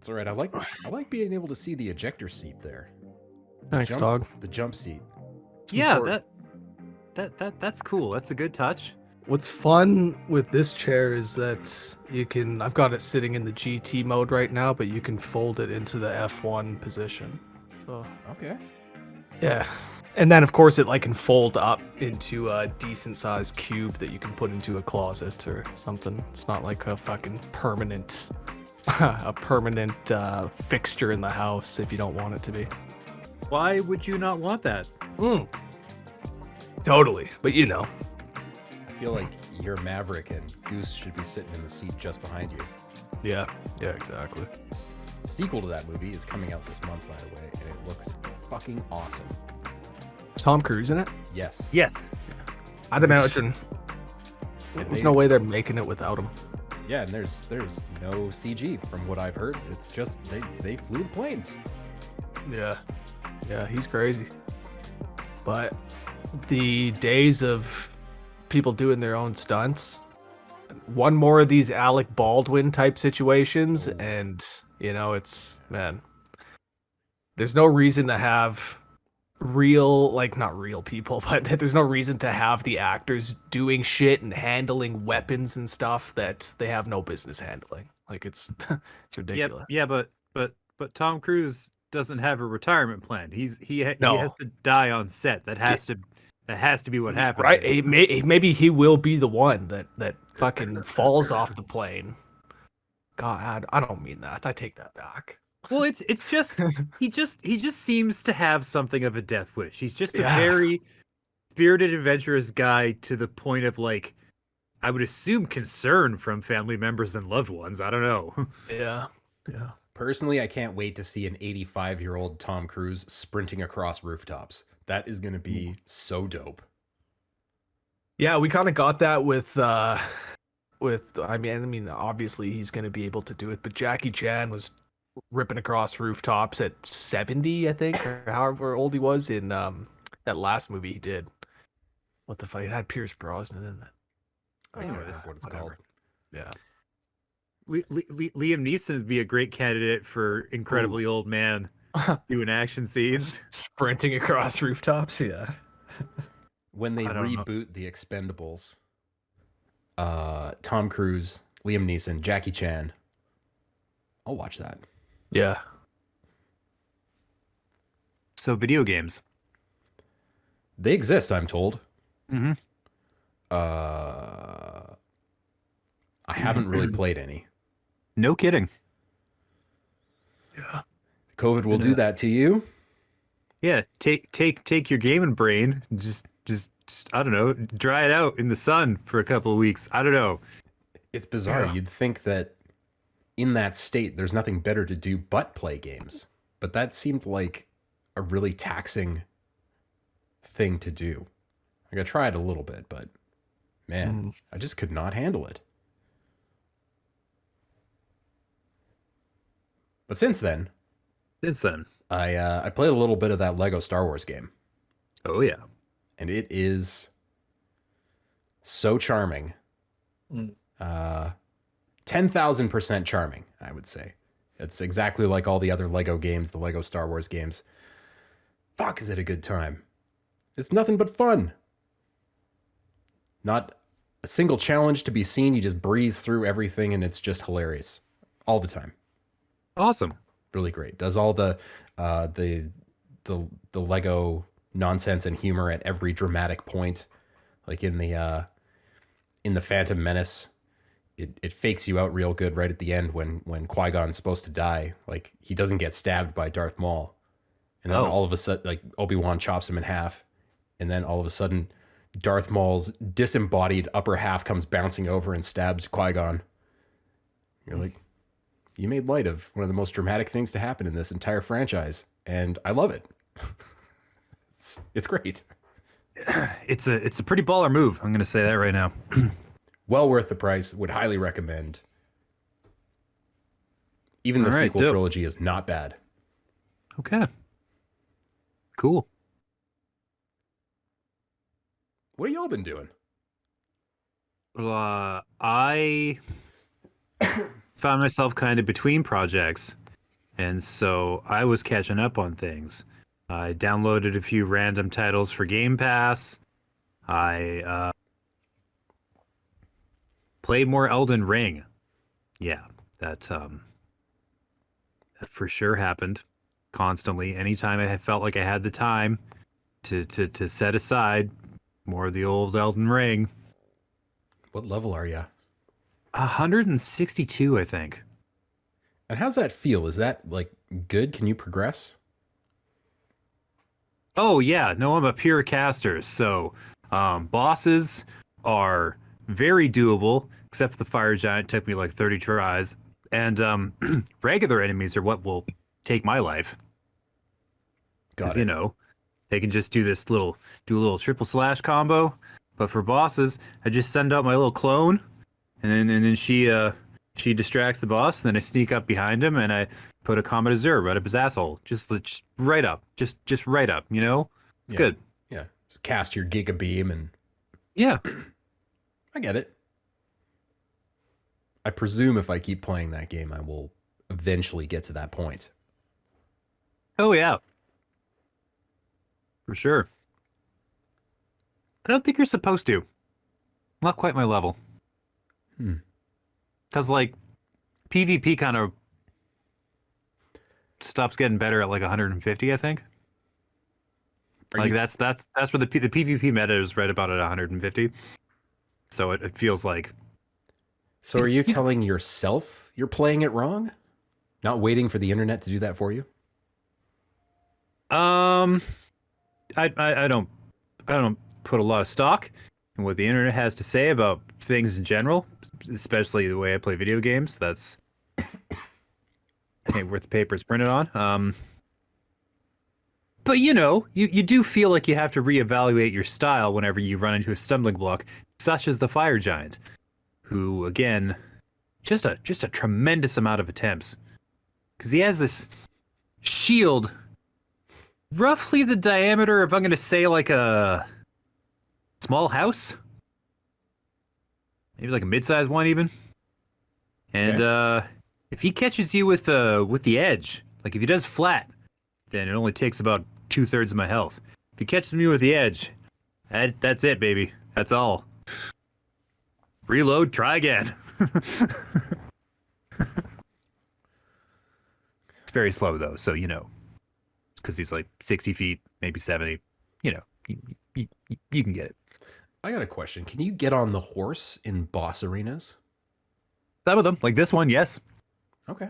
It's all right. I like being able to see the ejector seat there. Thanks, dog. The jump seat. It's Yeah, important. that's cool. That's a good touch. What's fun with this chair is that I've got it sitting in the GT mode right now, but you can fold it into the F1 position. So, Okay. yeah. And then, of course, it can fold up into a decent sized cube that you can put into a closet or something. It's not like a fucking permanent, fixture in the house if you don't want it to be. Why would you not want that? Totally. But I feel like you're Maverick and Goose should be sitting in the seat just behind you. Yeah, exactly. Sequel to that movie is coming out this month, by the way, and it looks fucking awesome. Tom Cruise in it? Yes. Yes. I'd imagine. There's no way they're making it without him. Yeah, and there's no CG from what I've heard. It's just they flew the planes. Yeah, he's crazy. But the days of people doing their own stunts, one more of these Alec Baldwin type situations, and it's, man, there's no reason to have not real people, but there's no reason to have the actors doing shit and handling weapons and stuff that they have no business handling. It's it's ridiculous. Yeah, but Tom Cruise doesn't have a retirement plan. He No. has to die on set. That has to be what happens. Right? Maybe he will be the one that fucking falls off the plane. God, I don't mean that. I take that back. Well, it's just he just seems to have something of a death wish. He's just a very spirited, adventurous guy to the point of, like, I would assume, concern from family members and loved ones. I don't know. Yeah. Personally, I can't wait to see an 85-year-old Tom Cruise sprinting across rooftops. That is going to be so dope. Yeah, we kind of got that with I mean, obviously he's going to be able to do it, but Jackie Chan was ripping across rooftops at 70, I think, or however old he was in that last movie he did. What the fuck? It had Pierce Brosnan in it. I know what it's called. Yeah. Liam Neeson would be a great candidate for incredibly old man doing action scenes. Sprinting across rooftops, yeah. When they reboot The Expendables, Tom Cruise, Liam Neeson, Jackie Chan, I'll watch that. Yeah. So video games. They exist, I'm told. Mm-hmm. I haven't really played any. No kidding. Yeah. COVID will do that to you. Yeah, take your gaming brain, just I don't know, dry it out in the sun for a couple of weeks. I don't know. It's bizarre. Yeah. You'd think that in that state, there's nothing better to do but play games. But that seemed like a really taxing thing to do. Like, I tried a little bit, but man, I just could not handle it. But since then, I played a little bit of that Lego Star Wars game. Oh yeah, and it is so charming. 10,000% charming, I would say. It's exactly like all the other Lego games, the Lego Star Wars games. Fuck, is it a good time? It's nothing but fun. Not a single challenge to be seen. You just breeze through everything, and it's just hilarious all the time. Awesome. Really great. Does all the Lego nonsense and humor at every dramatic point, like in the Phantom Menace. It fakes you out real good right at the end when Qui-Gon's supposed to die. Like, he doesn't get stabbed by Darth Maul, and then all of a sudden, like, Obi-Wan chops him in half, and then all of a sudden, Darth Maul's disembodied upper half comes bouncing over and stabs Qui-Gon. You're like, you made light of one of the most dramatic things to happen in this entire franchise, and I love it. It's great. It's a pretty baller move. I'm going to say that right now. Well worth the price. Would highly recommend. Even the sequel trilogy is not bad. Okay. Cool. What have y'all been doing? I found myself kind of between projects. And so I was catching up on things. I downloaded a few random titles for Game Pass. I played more Elden Ring. Yeah, that for sure happened constantly. Anytime I felt like I had the time to set aside more of the old Elden Ring. What level are you? 162, I think. And how's that feel? Is that like good? Can you progress? Oh yeah, no, I'm a pure caster, so bosses are very doable, except for the fire giant took me like 30 tries. And regular enemies are what will take my life. Got Because it. they can just do a little triple slash combo. But for bosses, I just send out my little clone, and then she distracts the boss, and then I sneak up behind him and I put a Comet Azure right up his asshole. Just right up. Just right up, It's Yeah. good. Yeah. Just cast your Giga Beam and Yeah. I get it. I presume if I keep playing that game, I will eventually get to that point. Oh yeah. For sure. I don't think you're supposed to. Not quite my level. Hmm. Cause like PvP kind of stops getting better at like 150, I think. Are Like you that's where the PvP meta is right about at 150. So it feels like So are you telling yourself you're playing it wrong? Not waiting for the internet to do that for you? um I don't put a lot of stock in what the internet has to say about things in general, especially the way I play video games. That's ain't worth the paper it's printed on. But you do feel like you have to reevaluate your style whenever you run into a stumbling block, such as the fire giant, who again, just a tremendous amount of attempts, because he has this shield, roughly the diameter of, I'm going to say, like a small house, maybe like a mid-sized one even. And Okay. if he catches you with the edge, like if he does flat, then it only takes about 2/3 of my health. If he catches me with the edge, that's it, baby. That's all. Reload, try again. It's very slow though, so because he's like 60 feet, maybe 70. You know, you can get it. I got a question. Can you get on the horse in boss arenas? Some of them, like this one, yes. Okay.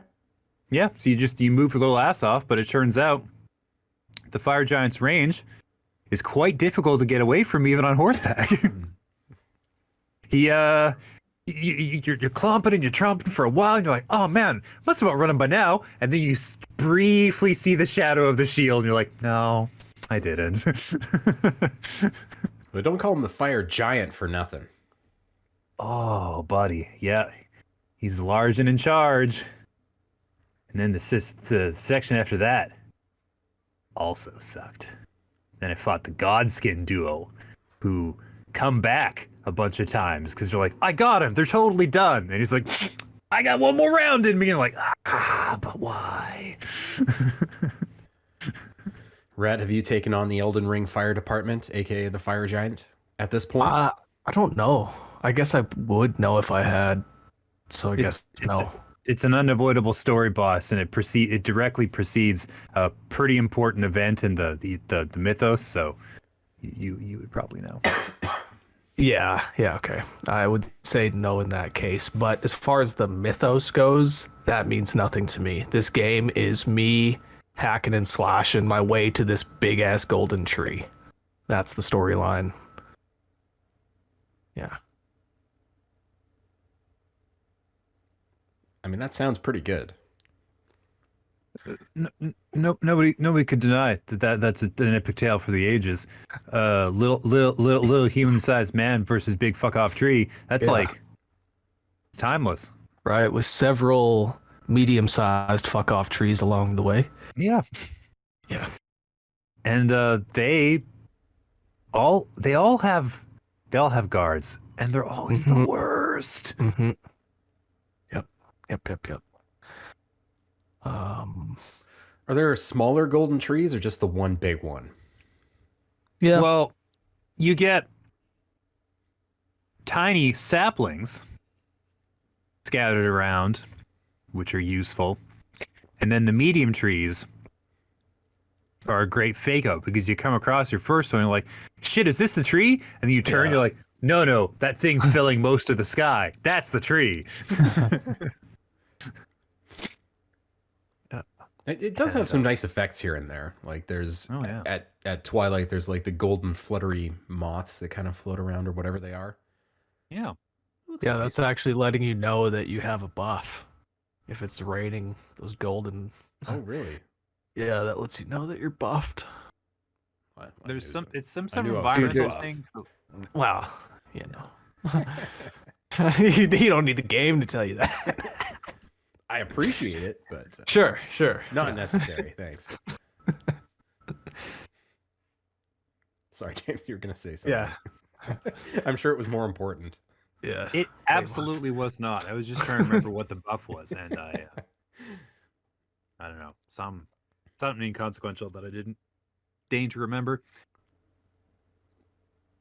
Yeah, so you move your little ass off, but it turns out the fire giant's range is quite difficult to get away from even on horseback. He you're clomping and you're tromping for a while, and you're like, oh man, must have outrun him by now. And then you briefly see the shadow of the shield, and you're like, no, I didn't. But don't call him the fire giant for nothing. Oh, buddy, yeah, he's large and in charge. And then the section after that also sucked. Then I fought the Godskin duo, who come back a bunch of times because they're like, I got him, they're totally done. And he's like, I got one more round in me. And I'm like, but why? Rat, have you taken on the Elden Ring Fire Department, aka the Fire Giant, at this point? I don't know. I guess I would know if I had. So I guess It's no. it's an unavoidable story boss, and it directly precedes a pretty important event in the mythos. So you would probably know. Yeah, okay. I would say no in that case. But as far as the mythos goes, that means nothing to me. This game is me hacking and slashing my way to this big ass golden tree. That's the storyline. Yeah. I mean, that sounds pretty good. No, nobody could deny that's an epic tale for the ages. Little human-sized man versus big fuck off tree. That's Yeah. like it's timeless. Right, with several medium-sized fuck off trees along the way. Yeah, Yeah. and they all have guards, and they're always the Mhm. worst. Mm-hmm. Yep. Yep. Um, Are there smaller golden trees or just the one big one? Yeah. Well, you get tiny saplings scattered around, which are useful. And then the medium trees are a great fake out because you come across your first one, you're like, shit, is this the tree? And then you turn, you're like, no, that thing filling most of the sky. That's the tree. It does have some nice effects here and there. Like there's at twilight, there's like the golden fluttery moths that kind of float around or whatever they are. Yeah. Looks Yeah, nice. that's actually letting you know that you have a buff. If it's raining, those golden. Oh, really? Yeah, that lets you know that you're buffed. There's some. It's some I sort knew of I was environmental buff. thing. Wow. You know. You don't need the game to tell you that. I appreciate it, but Sure. not necessary. Thanks. Sorry, James, you were gonna say something. Yeah. I'm sure it was more important. Yeah. It absolutely was not. I was just trying to remember what the buff was, and I don't know, something inconsequential that I didn't deign to remember.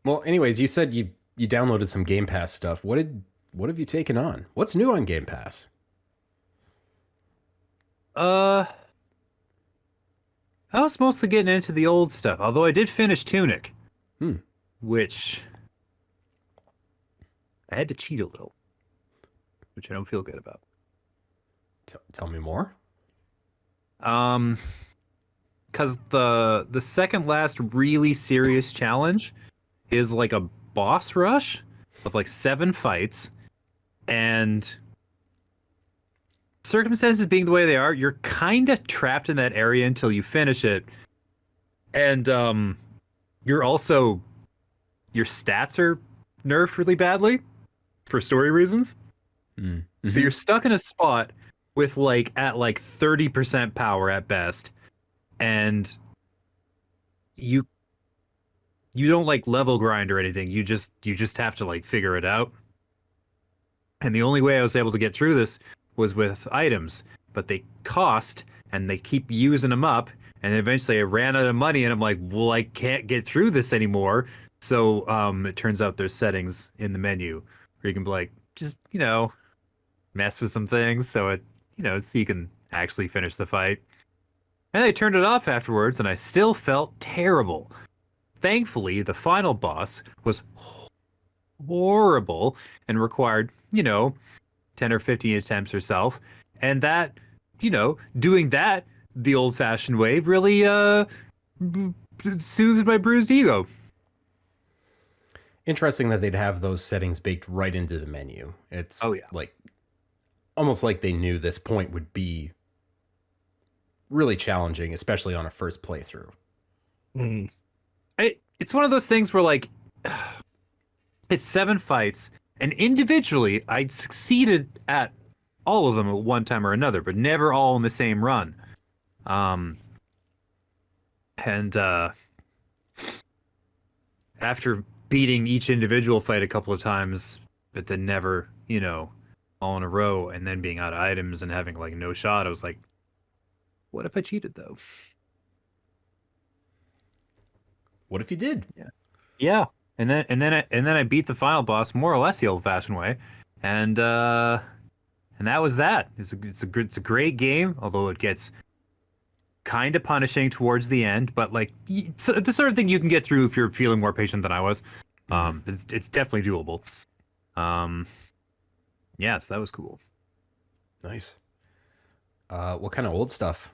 Well, anyways, you said you downloaded some Game Pass stuff. What have you taken on? What's new on Game Pass? I was mostly getting into the old stuff, although I did finish Tunic, which I had to cheat a little, which I don't feel good about. Tell me more. Because the second last really serious challenge is like a boss rush of like 7 fights, and circumstances being the way they are, you're kind of trapped in that area until you finish it. And your stats are nerfed really badly for story reasons. Mm-hmm. So you're stuck in a spot with at 30% power at best, and you don't level grind or anything. You just have to figure it out. And the only way I was able to get through this was with items, but they cost and they keep using them up, and eventually I ran out of money and I'm like, well, I can't get through this anymore. So it turns out there's settings in the menu where you can be just mess with some things so it so you can actually finish the fight. And I turned it off afterwards and I still felt terrible. Thankfully, the final boss was horrible and required 10 or 15 attempts herself, and that doing that the old-fashioned way really soothed my bruised ego. Interesting that they'd have those settings baked right into the menu. It's almost like they knew this point would be really challenging, especially on a first playthrough. It's one of those things where it's 7 fights, and individually I succeeded at all of them at one time or another, but never all in the same run. After beating each individual fight a couple of times, but then never, all in a row, and then being out of items and having no shot, I was like, what if I cheated though? What if you did? Yeah. And then I beat the final boss more or less the old-fashioned way, and that was that. It's a great game, although it gets kind of punishing towards the end. But it's the sort of thing you can get through if you're feeling more patient than I was. It's definitely doable. Yeah, so that was cool. Nice. What kind of old stuff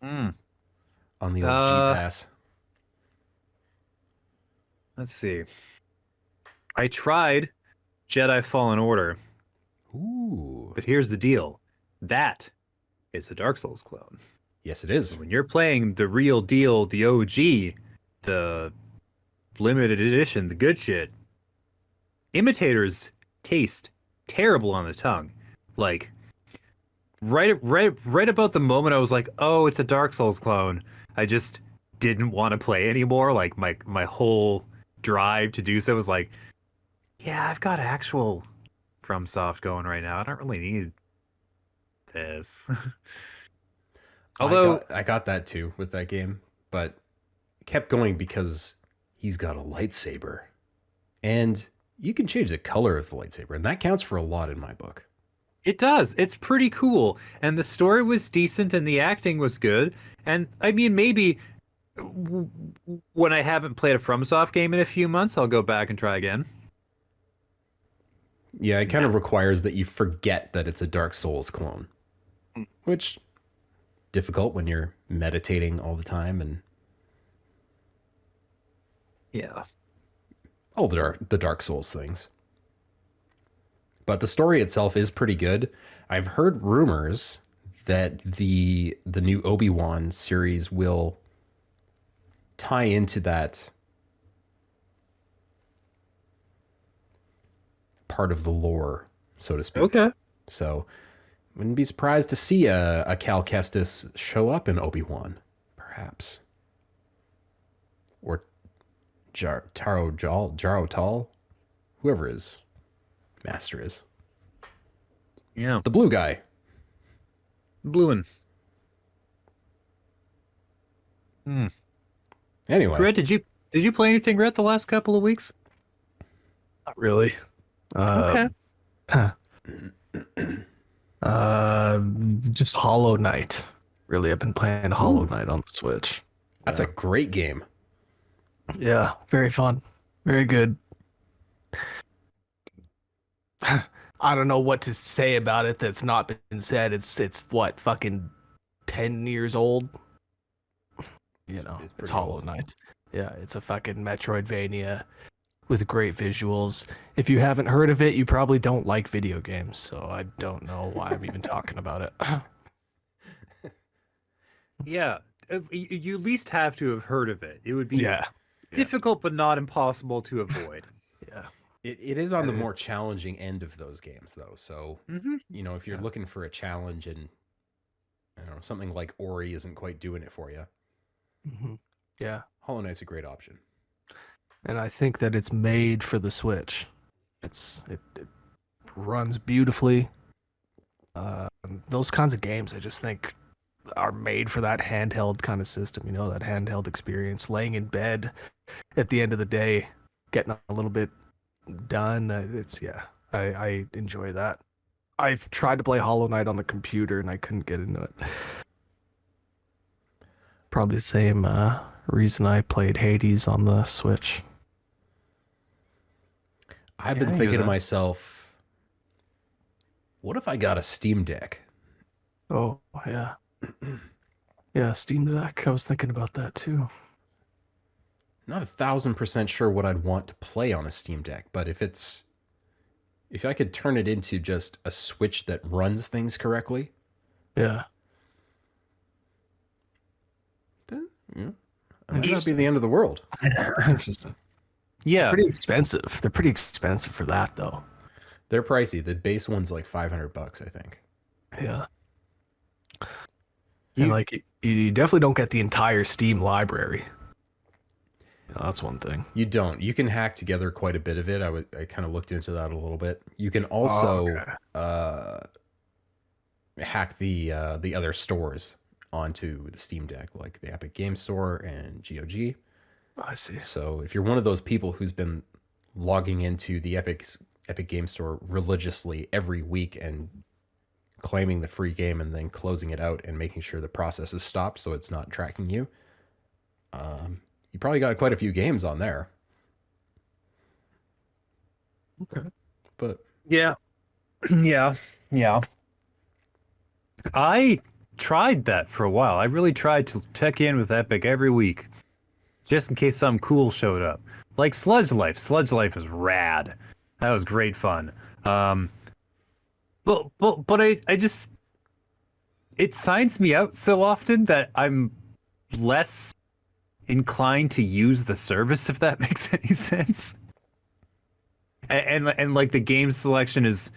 on the old G Pass? Let's see. I tried Jedi Fallen Order. Ooh. But here's the deal. That is a Dark Souls clone. Yes, it is. When you're playing the real deal, the OG, the limited edition, the good shit, imitators taste terrible on the tongue. Right about the moment I was like, oh, it's a Dark Souls clone, I just didn't want to play anymore. My whole drive to do so was yeah, I've got actual FromSoft going right now. I don't really need this. Although I got that too with that game, but kept going because he's got a lightsaber. And you can change the color of the lightsaber, and that counts for a lot in my book. it does. It's pretty cool. And the story was decent and the acting was good. And I mean, maybe when I haven't played a FromSoft game in a few months, I'll go back and try again. Yeah, it kind of requires that you forget that it's a Dark Souls clone, which difficult when you're meditating all the time and Yeah. all the Dark Souls things. But the story itself is pretty good. I've heard rumors that the new Obi-Wan series will tie into that part of the lore, so to speak. Okay. So wouldn't be surprised to see a Cal Kestis show up in Obi-Wan, perhaps. Or Jaro Tal, whoever his master is. Yeah. The blue guy. Blue one. Hmm. Anyway, Gret, did you play anything, Gret, the last couple of weeks? Not really. Okay. Just Hollow Knight. Really, I've been playing Hollow Knight on the Switch. that's a great game. Yeah, very fun. Very good. I don't know what to say about it that's not been said. It's what, fucking 10 years old? You know, it's it's pretty Hollow old. Knight. Yeah, it's a fucking Metroidvania with great visuals. If you haven't heard of it, you probably don't like video games, so I don't know why I'm even talking about it. Yeah. You at least have to have heard of it. It would be Yeah. difficult but not impossible to avoid. Yeah. It is on the It more challenging end of those games, though. So, Mm-hmm. you know, if you're Yeah. looking for a challenge and, I don't know, something like Ori isn't quite doing it for you, hmm Yeah. Hollow Knight's a great option. And I think that it's made for the Switch. It runs beautifully. Those kinds of games, I just think, are made for that handheld kind of system. You know, that handheld experience, laying in bed at the end of the day, getting a little bit done. I enjoy that. I've tried to play Hollow Knight on the computer and I couldn't get into it. Probably the same reason I played Hades on the Switch. I've Yeah, been I hear thinking to that. myself, what if I got a Steam Deck? Oh, yeah. Yeah, Steam Deck. I was thinking about that too. Not 1,000% sure what I'd want to play on a Steam Deck, but if I could turn it into just a Switch that runs things correctly, Yeah. then, it might not be the end of the world. Interesting. Yeah. Pretty expensive. They're pretty expensive for that, though. They're pricey. The base one's like $500, I think. Yeah. You- And like, you definitely don't get the entire Steam library. You know, that's one thing. You don't. You can hack together quite a bit of it. I kind of looked into that a little bit. You can also hack the other stores onto the Steam Deck, like the Epic Game Store and GOG. I see. So if you're one of those people who's been logging into the Epic Game Store religiously every week and claiming the free game and then closing it out and making sure the process is stopped so it's not tracking you, you probably got quite a few games on there. Okay. But Yeah. Yeah. Yeah. I tried that for a while. I really tried to check in with Epic every week, just in case something cool showed up. Like Sludge Life. Sludge Life is rad. That was great fun. But I just, it signs me out so often that I'm less inclined to use the service, if that makes any sense. And like the game selection is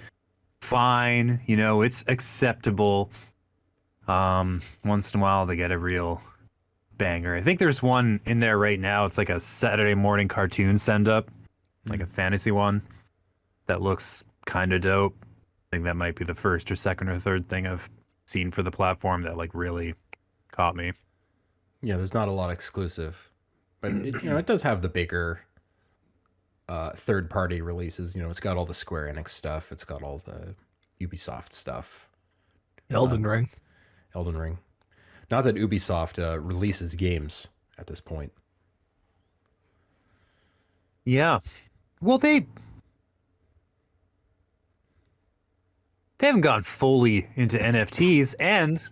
fine, you know, it's acceptable. Once in a while they get a real banger. I think there's one in there right now. It's like a Saturday morning cartoon send up, like a fantasy one that looks kind of dope. I think that might be the first or second or third thing I've seen for the platform that like really caught me. Yeah, there's not a lot exclusive, but it does have the bigger third party releases. It's got all the Square Enix stuff. It's got all the Ubisoft stuff. Elden Ring. Elden Ring. Not that Ubisoft releases games at this point. Yeah. Well, they haven't gone fully into NFTs, and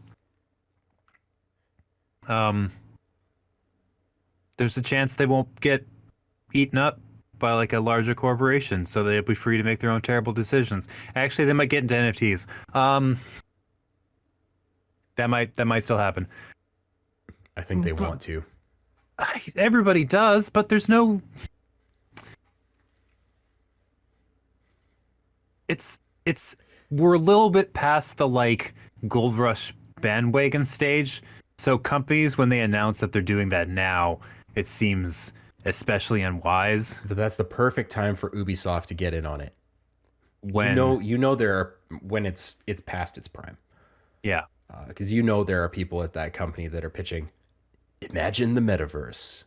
there's a chance they won't get eaten up by like a larger corporation, so they'll be free to make their own terrible decisions. Actually, they might get into NFTs. That might still happen. I think they want to. Everybody does, but there's no. It's we're a little bit past the like gold rush bandwagon stage. So companies, when they announce that they're doing that now, it seems especially unwise. But that's the perfect time for Ubisoft to get in on it. When there are when it's past its prime. Yeah. Because there are people at that company that are pitching, imagine the metaverse,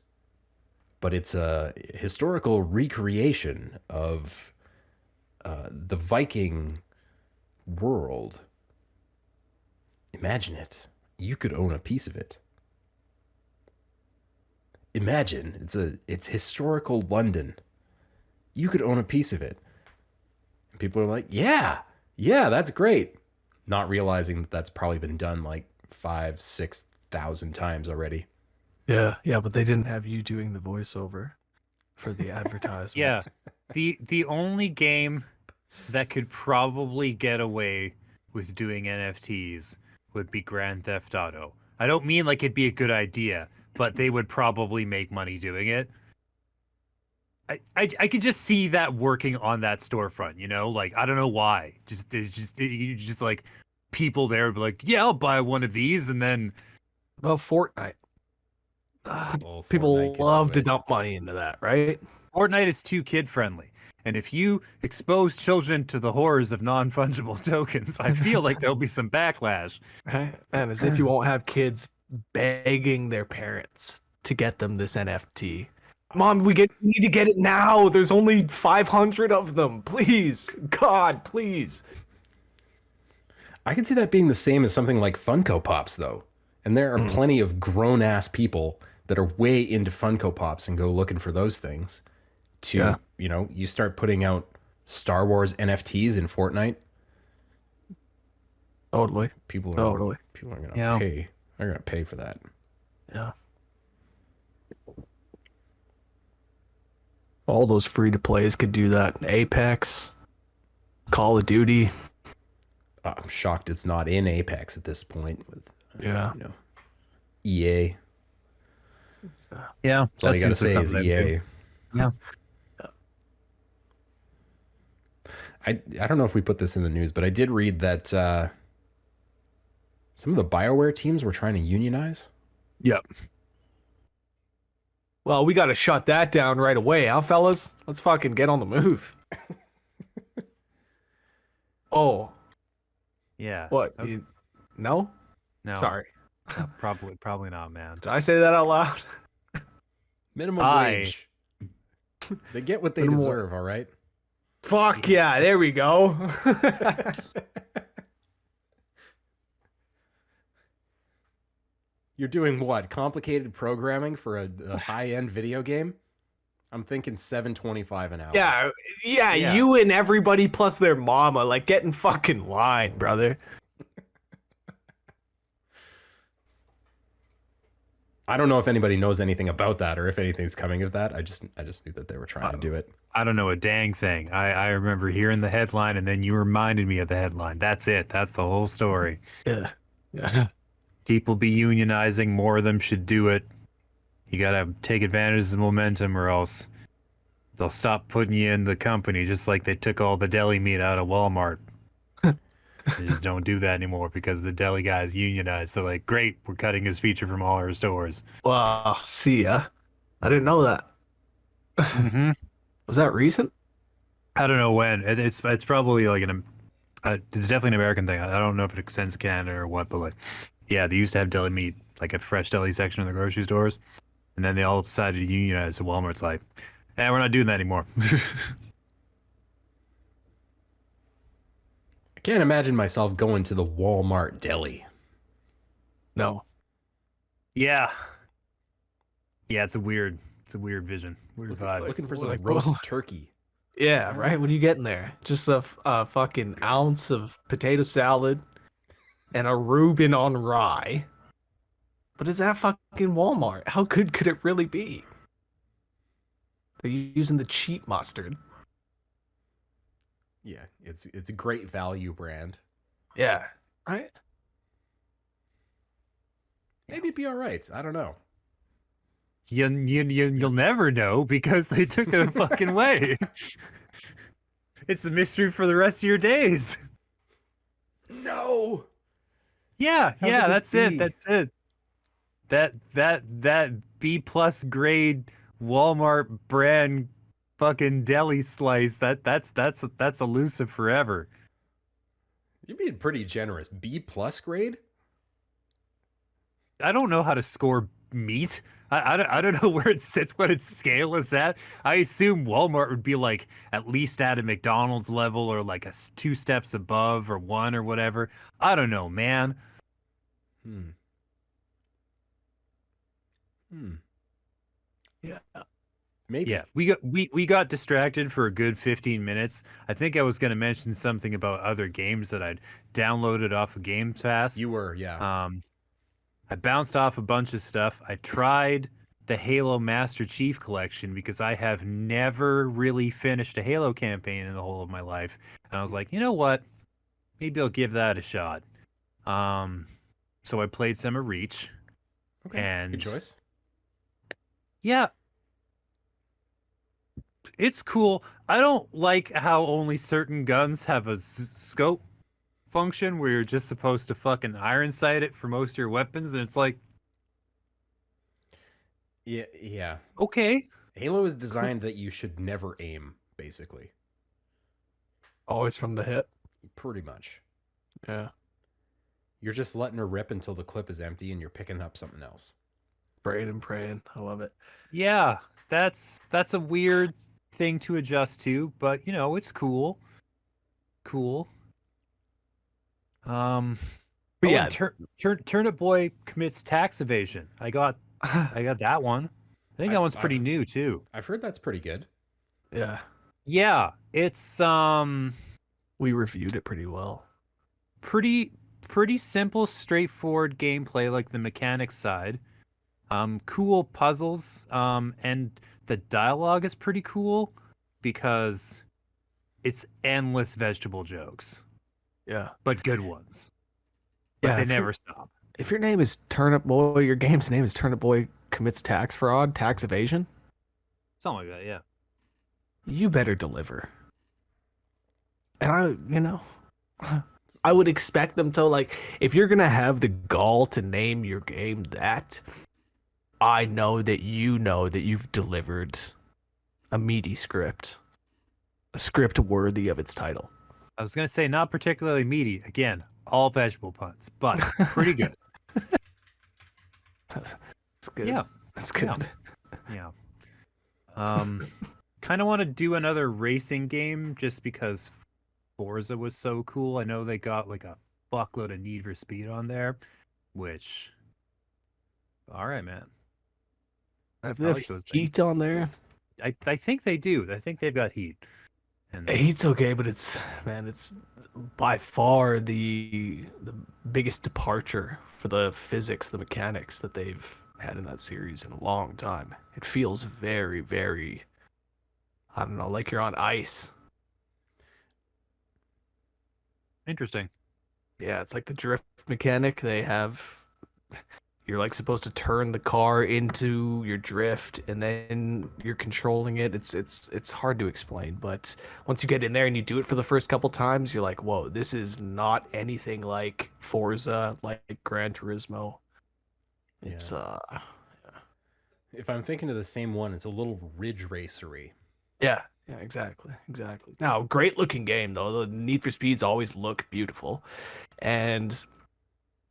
but it's a historical recreation of the Viking world. Imagine it. You could own a piece of it. Imagine it's historical London. You could own a piece of it. And people are like, yeah, that's great. Not realizing that that's probably been done like 5,000-6,000 times already. Yeah, but they didn't have you doing the voiceover for the advertisement. Yeah. The only game that could probably get away with doing NFTs would be Grand Theft Auto. I don't mean like it'd be a good idea, but they would probably make money doing it. I could just see that working on that storefront, like I don't know why. Just like people there would be like, yeah, I'll buy one of these, and then Well, Fortnite. Fortnite People could love do to it. dump money into that, right? Fortnite is too kid friendly. And if you expose children to the horrors of non-fungible tokens, I feel like there'll be some backlash. Right? And as if you won't have kids begging their parents to get them this NFT. Mom, we need to get it now. There's only 500 of them. Please. God, please. I can see that being the same as something like Funko Pops, though. And there are plenty of grown-ass people that are way into Funko Pops and go looking for those things. You start putting out Star Wars NFTs in Fortnite. Totally. People are Totally. gonna pay. They're gonna pay for that. Yeah. All those free to plays could do that. Apex, Call of Duty. I'm shocked it's not in Apex at this point with Yeah. EA. Yeah, That's all you gotta say is EA. Yeah. I don't know if we put this in the news, but I did read that some of the BioWare teams were trying to unionize. Yep. Well, we got to shut that down right away, huh, fellas? Let's fucking get on the move. Oh, Yeah. what? Okay. No? No. Sorry. No, probably not, man. Did I say that out loud? Minimum wage. They get what they Minimum- deserve, all right? Fuck yeah, there we go. You're doing what? Complicated programming for a high-end video game? I'm thinking $7.25 an hour. Yeah, Yeah. you and everybody plus their mama, like, get in fucking line, brother. I don't know if anybody knows anything about that or if anything's coming of that. I just knew that they were trying to do it. I don't know a dang thing. I remember hearing the headline, and then you reminded me of the headline. That's it. That's the whole story. Yeah. People be unionizing. More of them should do it. You gotta take advantage of the momentum, or else they'll stop putting you in the company, just like they took all the deli meat out of Walmart. They just don't do that anymore because the deli guys unionized. They're like, great, we're cutting his feature from all our stores. Wow, see ya. I didn't know that. Mm-hmm. Was that recent? I don't know when. It's probably like it's definitely an American thing. I don't know if it extends to Canada or what, but like, yeah, they used to have deli meat like a fresh deli section in the grocery stores, and then they all decided to unionize. So Walmart's like, we're not doing that anymore. I can't imagine myself going to the Walmart deli. No. Yeah, yeah, it's a weird vision, weird vibe. Looking for some like, roast turkey. Yeah, right. What are you getting there? Just a fucking ounce of potato salad and a Reuben on rye. But is that fucking Walmart? How good could it really be? They're using the cheap mustard. Yeah, it's a great value brand. Yeah, right. Maybe it'd be all right. I don't know. You'll never know because they took it fucking away. It's a mystery for the rest of your days. No. Yeah, How yeah, could that's this it. be? That's it. That B plus grade Walmart brand fucking deli slice. That's elusive forever. You're being pretty generous. B plus grade? I don't know how to score meat. I don't know where it sits, what its scale is at. I assume Walmart would be like at least at a McDonald's level or like two steps above or one or whatever. I don't know, man. Hmm. Yeah. Maybe. Yeah, we got distracted for a good 15 minutes. I think I was going to mention something about other games that I'd downloaded off of Game Pass. You were, yeah. I bounced off a bunch of stuff. I tried the Halo Master Chief Collection because I have never really finished a Halo campaign in the whole of my life. And I was like, you know what? Maybe I'll give that a shot. So I played some of Reach. Okay. And good choice. yeah, it's cool. I don't like how only certain guns have a scope function where you're just supposed to fucking iron sight it for most of your weapons, and it's like, Yeah. okay. Halo is designed that you should never aim, basically. Always from the hip. Pretty much. Yeah. You're just letting her rip until the clip is empty and you're picking up something else. Praying and praying. I love it. Yeah, that's a weird thing to adjust to, but you know, it's cool. Cool. But yeah, Turnip Boy commits tax evasion. I got that one. I think that one's pretty new too. I've heard that's pretty good. Yeah. Yeah, it's We reviewed it pretty well. pretty simple, straightforward gameplay, like the mechanics side. Cool puzzles. And the dialogue is pretty cool because it's endless vegetable jokes, Yeah. but good ones. But Yeah, they if never stop. If your name is Turnip Boy, your game's name is Turnip Boy commits tax fraud, tax evasion, Something like that, yeah. you better deliver. And I would expect them to, like, if you're gonna have the gall to name your game that, I know that you've delivered a meaty script, a script worthy of its title. I was gonna say not particularly meaty. Again, all vegetable puns, but pretty good. That's good. Yeah. That's good. Yeah. Kind of want to do another racing game just because Forza was so cool. I know they got like a fuckload of Need for Speed on there, which, all right, man. If I they have like those heat on there, I think they do. I think they've got heat. And heat's okay, but it's by far the biggest departure for the physics, the mechanics that they've had in that series in a long time. It feels very, very, I don't know, like you're on ice. interesting. Yeah, it's like the drift mechanic they have. You're like supposed to turn the car into your drift, and then you're controlling it. It's hard to explain, but once you get in there and you do it for the first couple times, you're like, whoa, this is not anything like Forza, like Gran Turismo. It's If I'm thinking of the same one, it's a little Ridge Racery. yeah, exactly. Now, great looking game though. The Need for Speeds always look beautiful, and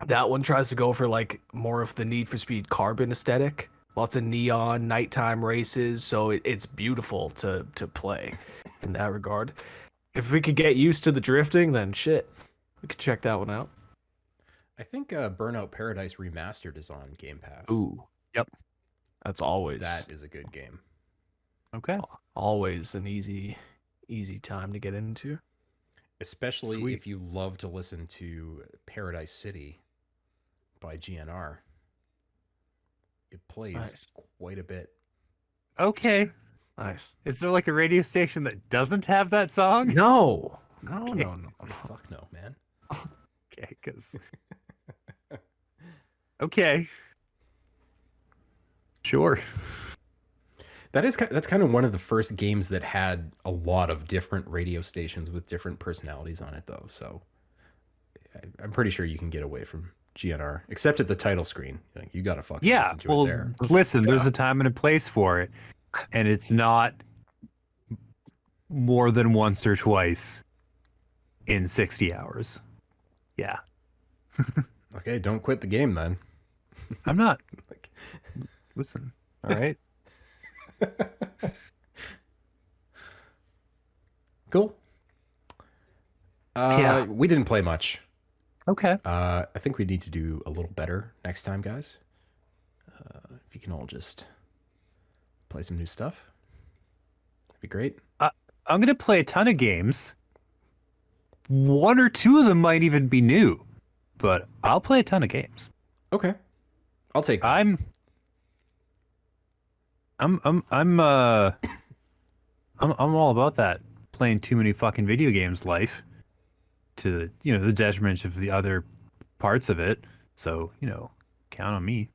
That one tries to go for like more of the Need for Speed Carbon aesthetic. Lots of neon, nighttime races, so it's beautiful to play in that regard. If we could get used to the drifting, then shit, we could check that one out. I think Burnout Paradise Remastered is on Game Pass. Ooh, Yep. that's always That is a good game. Okay. always an easy time to get into. Especially Sweet. if you love to listen to Paradise City by GNR. It plays Nice. quite a bit. Okay. Nice. Is there like a radio station that doesn't have that song? No, no, Okay. no, no, no. Fuck no, man. Okay, because. Okay. Sure. That's kind of one of the first games that had a lot of different radio stations with different personalities on it, though. So I'm pretty sure you can get away from GNR, except at the title screen. Like, you gotta fucking Yeah. listen to Well, it there. listen, there's a time and a place for it, and it's not more than once or twice in 60 hours. Yeah. Okay, don't quit the game then. I'm not. Like, Listen. All right. cool. Yeah. We didn't play much. Okay. I think we need to do a little better next time, guys. If you can all just play some new stuff, that'd be great. I'm going to play a ton of games. One or two of them might even be new, but I'll play a ton of games. Okay, I'll take that. I'm all about that. Playing too many fucking video games life to, the detriment of the other parts of it. So, count on me.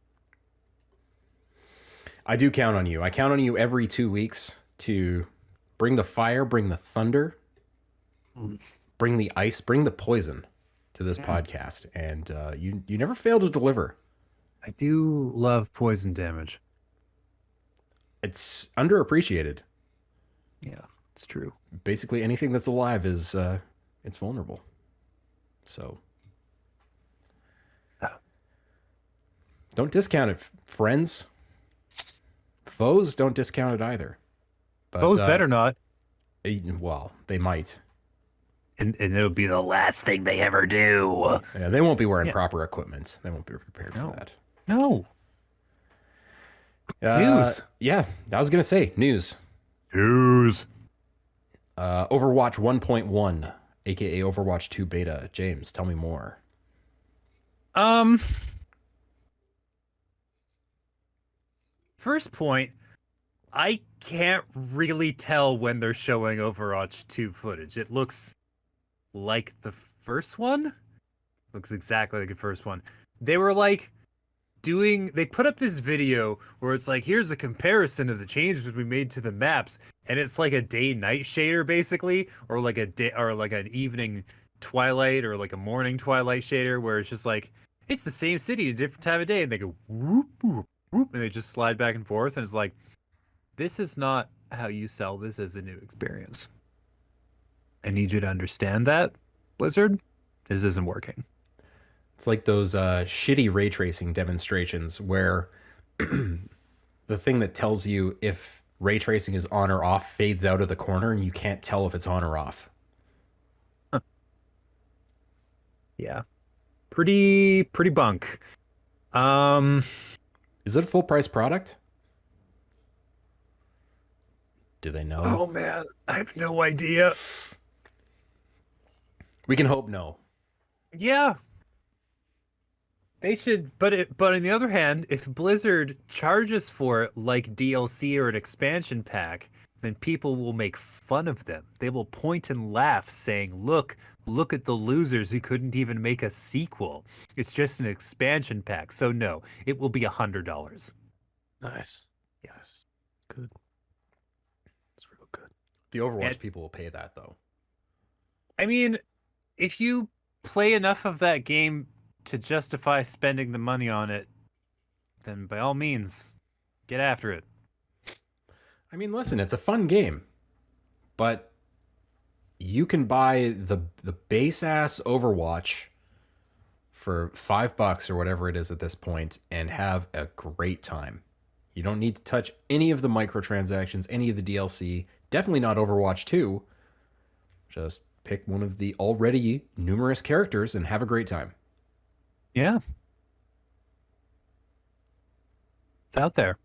I do count on you. I count on you every 2 weeks to bring the fire, bring the thunder, bring the ice, bring the poison to this podcast, and you never fail to deliver. I do love poison damage. It's underappreciated. Yeah, it's true. Basically, anything that's alive is it's vulnerable. So don't discount it, friends. Foes, don't discount it either. But, Those better not. Well, they might. And it'll be the last thing they ever do. Yeah, they won't be wearing proper equipment. They won't be prepared No. for that. No. News. Yeah, I was gonna say news. News. Overwatch 1.1, aka Overwatch 2 beta. James, tell me more. First point, I can't really tell when they're showing Overwatch 2 footage. It looks like the first one. Looks exactly like the first one. They were like they put up this video where it's like, here's a comparison of the changes we made to the maps, and it's like a day-night shader basically, or like a day, or like an evening twilight, or like a morning twilight shader, where it's just like it's the same city, a different time of day, and they go whoop whoop whoop, and they just slide back and forth, and it's like, this is not how you sell this as a new experience. I need you to understand that, Blizzard. This isn't working. It's like those shitty ray tracing demonstrations where the thing that tells you if ray tracing is on or off fades out of the corner and you can't tell if it's on or off. Huh. Yeah. Pretty bunk. Is it a full price product? Do they know? Oh man, I have no idea. We can hope no. Yeah. They should, but on the other hand, if Blizzard charges for it like DLC or an expansion pack, then people will make fun of them. They will point and laugh, saying, look at the losers who couldn't even make a sequel. It's just an expansion pack. So no, it will be $100. Nice. Yes. Good. It's real good. The Overwatch And- people will pay that though. I mean, if you play enough of that game to justify spending the money on it, then by all means, get after it. I mean, listen, it's a fun game, but you can buy the base ass Overwatch for $5 or whatever it is at this point and have a great time. You don't need to touch any of the microtransactions, any of the DLC. Definitely not Overwatch 2. Just pick one of the already numerous characters and have a great time. Yeah. It's out there.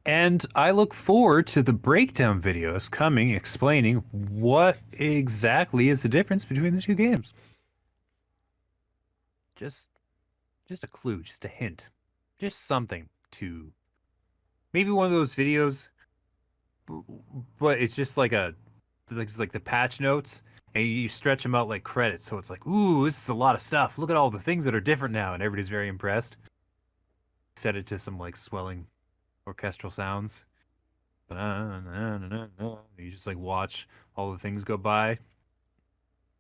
And I look forward to the breakdown videos coming explaining what exactly is the difference between the two games. Just a clue, just a hint. Just something to maybe one of those videos, but it's just like like the patch notes, and you stretch them out like credits, so it's like, ooh, this is a lot of stuff. Look at all the things that are different now, and everybody's very impressed. Set it to some like swelling orchestral sounds. You just like watch all the things go by.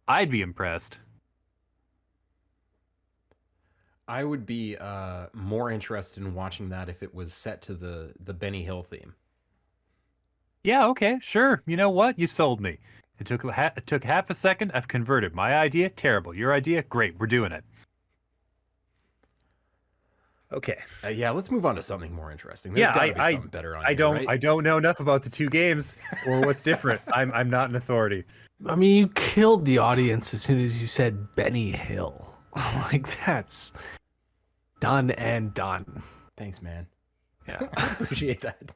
I'd be impressed. I would be more interested in watching that if it was set to the Benny Hill theme. Yeah, okay, sure. You know what? You sold me. It took half a second. I've converted. My idea, terrible. Your idea, great. We're doing it. Okay. Yeah, let's move on to something more interesting. There's Yeah, gotta be something better on I here, don't right? I don't know enough about the two games or what's different. I'm not an authority. I mean, you killed the audience as soon as you said Benny Hill. Like, that's done and done. Thanks, man. Yeah. I appreciate that.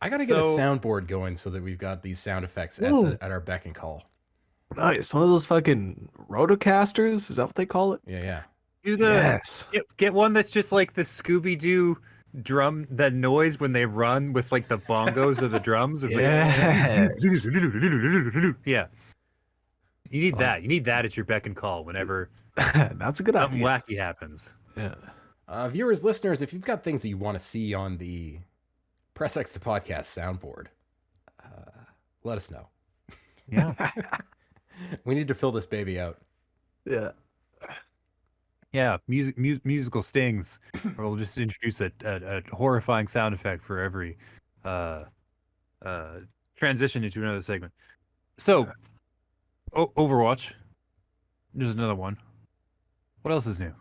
I gotta get a soundboard going so that we've got these sound effects at our beck and call. Nice. One of those fucking rotocasters? Is that what they call it? Yeah. Do the Yes. get one that's just like the Scooby-Doo drum, that noise when they run with like the bongos or the drums. It's Yes. like, yeah. You need that. You need that at your beck and call whenever That's a good something idea. wacky happens. Yeah. Viewers, listeners, if you've got things that you want to see on the Press X to Podcast soundboard, let us know. Yeah. We need to fill this baby out. Yeah. Yeah, musical stings. Or we'll just introduce a horrifying sound effect for every transition into another segment. So, Overwatch. There's another one. What else is new?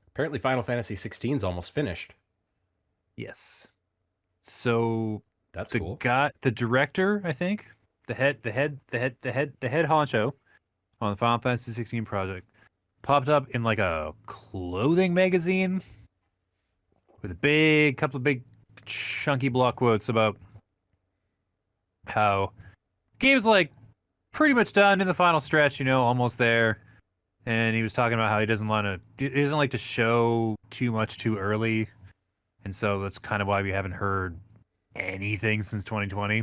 Apparently, Final Fantasy 16 is almost finished. Yes. So That's the cool. the director, I think, the head honcho on the Final Fantasy 16 project, popped up in like a clothing magazine with a couple of big chunky block quotes about how game's like pretty much done in the final stretch, almost there. And he was talking about how he doesn't like to show too much too early. And so that's kind of why we haven't heard anything since 2020.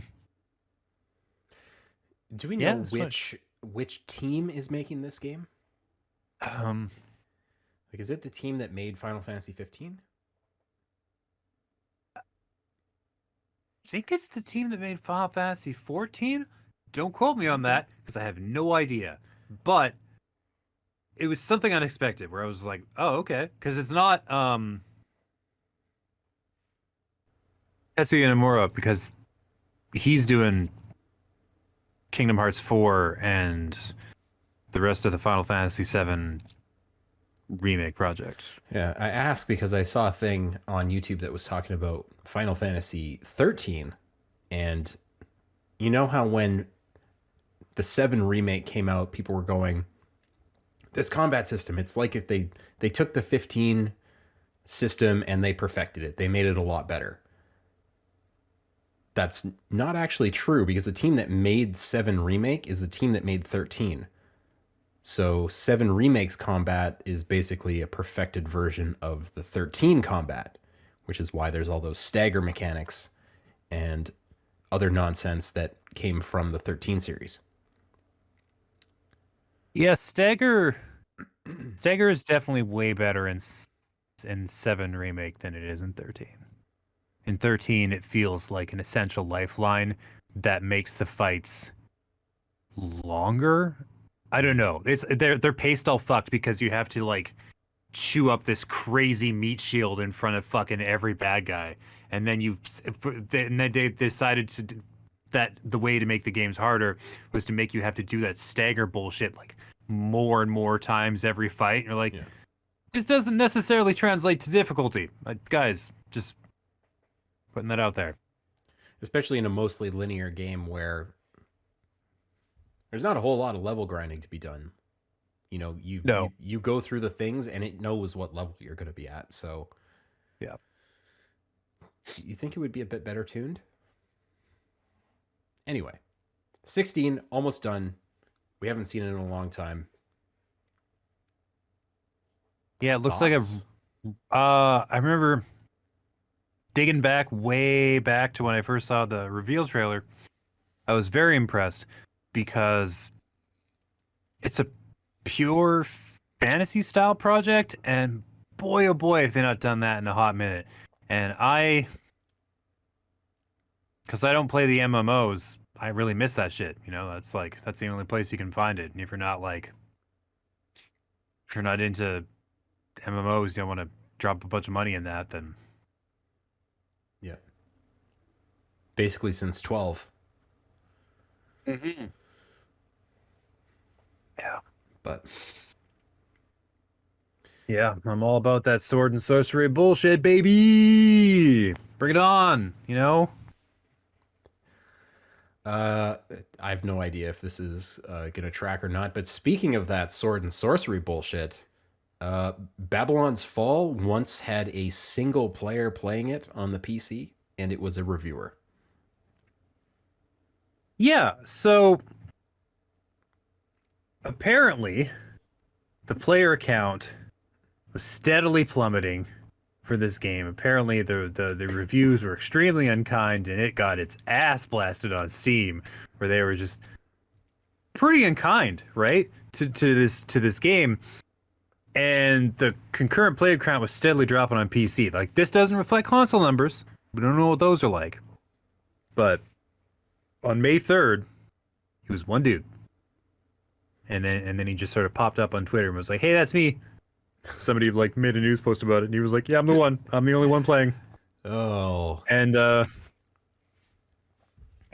Do we know which team is making this game? Like, is it the team that made Final Fantasy 15? I think it's the team that made Final Fantasy 14. Don't quote me on that because I have no idea. But it was something unexpected where I was like, "Oh, okay," because it's not Tetsuya Nomura, because he's doing Kingdom Hearts 4 and the rest of the Final Fantasy 7 remake project. Yeah, I asked because I saw a thing on YouTube that was talking about Final Fantasy 13, and you know how when the 7 remake came out, people were going, this combat system, it's like if they took the 15 system and they perfected it. They made it a lot better. That's not actually true because the team that made 7 remake is the team that made 13. So 7 Remake's combat is basically a perfected version of the 13 combat, which is why there's all those stagger mechanics and other nonsense that came from the 13 series. Yeah, Stagger is definitely way better in 7 Remake than it is in 13. In 13, it feels like an essential lifeline that makes the fights longer. I don't know. They're paced all fucked because you have to like chew up this crazy meat shield in front of fucking every bad guy, and then they decided that the way to make the games harder was to make you have to do that stagger bullshit like more and more times every fight. And you're like, Yeah. this doesn't necessarily translate to difficulty. Guys, just putting that out there. Especially in a mostly linear game where there's not a whole lot of level grinding to be done. You know, No. you go through the things and it knows what level you're going to be at. So, Yeah. you think it would be a bit better tuned? Anyway, 16 almost done. We haven't seen it in a long time. Yeah, it looks like Thoughts? I remember digging back way back to when I first saw the reveal trailer. I was very impressed because it's a pure fantasy style project, and boy oh boy if they not done that in a hot minute. And because I don't play the MMOs, I really miss that shit. You know, that's the only place you can find it. And if you're not into MMOs, you don't want to drop a bunch of money in that, then Yeah. Basically since 12. yeah. But Yeah, I'm all about that sword and sorcery bullshit, baby. Bring it on, you know? I have no idea if this is going to track or not. But speaking of that sword and sorcery bullshit, Babylon's Fall once had a single player playing it on the PC, and it was a reviewer. Yeah, so apparently the player count was steadily plummeting for this game. Apparently the reviews were extremely unkind and it got its ass blasted on Steam, where they were just pretty unkind, right? To this game. And the concurrent player count was steadily dropping on PC. Like, this doesn't reflect console numbers. We don't know what those are like. But on May 3rd, he was one dude. And then he just sort of popped up on Twitter and was like, "Hey, that's me." Somebody like made a news post about it, and he was like, "Yeah, I'm the one. I'm the only one playing." Oh, And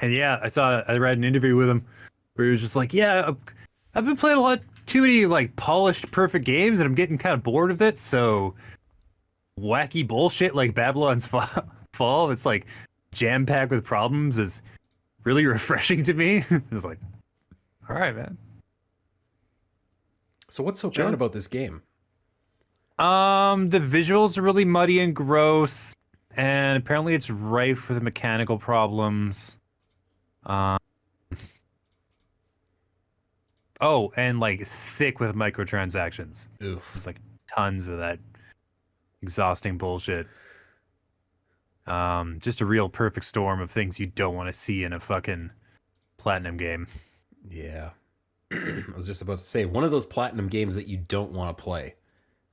yeah, I read an interview with him where he was just like, "Yeah, I've been playing a lot too many like polished perfect games, and I'm getting kind of bored of it. So wacky bullshit like Babylon's Fall, that's like jam packed with problems, is really refreshing to me." I was like, "All right, man." so what's so Sure. bad about this game? The visuals are really muddy and gross, and apparently it's rife with mechanical problems. Um, oh, and like thick with microtransactions. Oof. There's like tons of that exhausting bullshit. Just a real perfect storm of things you don't want to see in a fucking platinum game. Yeah. I was just about to say, one of those platinum games that you don't want to play.